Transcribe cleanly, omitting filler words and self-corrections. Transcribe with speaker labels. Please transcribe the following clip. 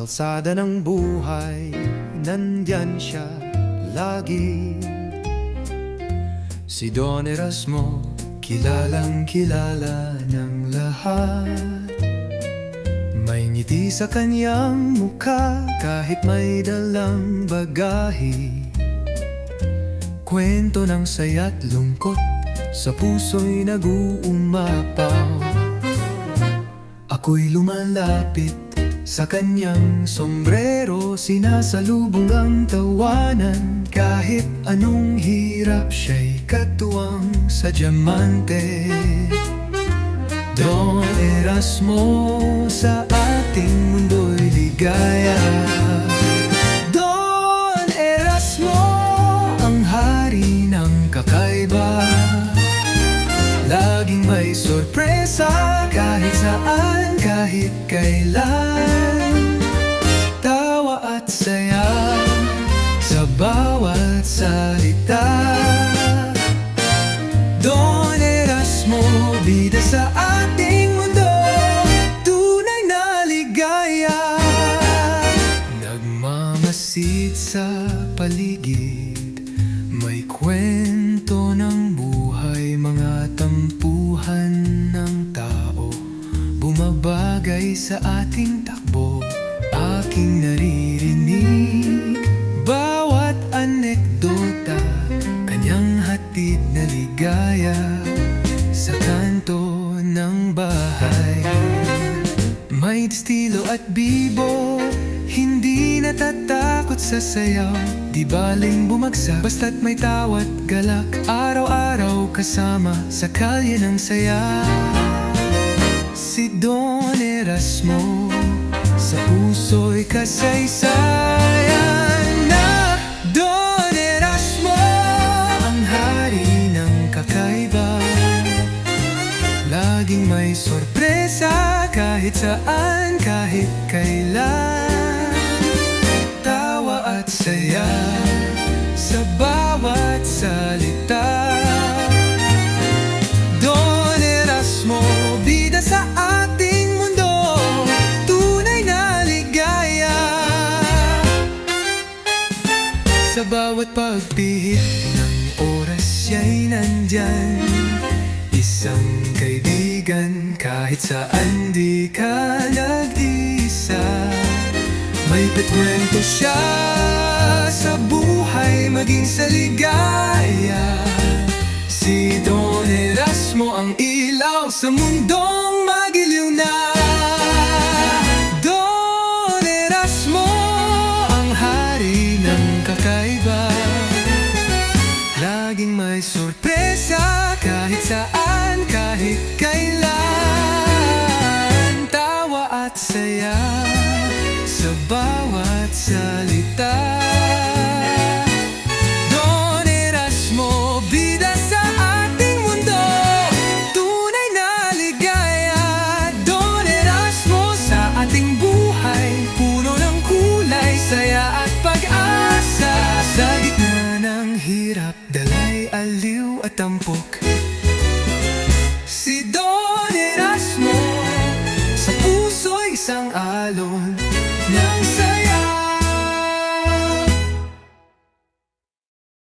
Speaker 1: kalsada ng buhay, nandyan siya lagi. Si Don Erasmo, kilalang kilala ng lahat. May ngiti sa kanyang mukha kahit may dalang bagahe. Kwento ng saya't lungkot sa puso'y nag-uumapaw. Ako'y lumalapit sa kanyang sombrero, sinasalubong ang tawanan. Kahit anong hirap siya'y katuwang sa diamante. Don Erasmo, sa ating mundo'y ligaya. Don Erasmo, ang hari ng kakaiba. Laging may sorpresa kahit saan, kahit kailan. Tawa at saya sa bawat salita. Don Erasmo, bida sa ating mundo, tunay na ligaya. Nagmamasid sa paligid, may kwento ng buhay, mga tampuhan ng tao, bumabagay sa ating takbo, aking naririnig. Bawat anekdota, kanyang hatid na ligaya sa kanto ng bahay. May estilo at bibo, hindi natatakot sa sayaw. Di baling bumagsak, basta't may tawa't galak. Araw-araw kasama sa kalye ng saya. Si Don Erasmo, sa puso'y kasaysayan na. Don Erasmo, ang hari ng kakaiba. Laging may sorpresa kahit saan, kahit kailan. Tawa at saya sa bawat salita. Don Erasmo, bida sa ating mundo, tunay na ligaya. Sa bawat pagpihit ng oras siya'y nandyan. Isang kaibigan kahit saan, di ka nag-isa. May kwento siya sa buhay, maging sa ligaya. Si Don Erasmo, ang ilaw sa mundong magiliw na. Don Erasmo, ang hari ng kakaiba. Laging may sorpresa kahit saan, kahit kailan. Tawa at saya sa bawat salita. Don Erasmo, bida sa ating mundo, tunay na ligaya. Don Erasmo, sa ating buhay, puno ng kulay, saya at pag-asa. Sa gitna ng hirap, dalay, aliw at tampok, si Don Erasmo, sa puso'y isang alon.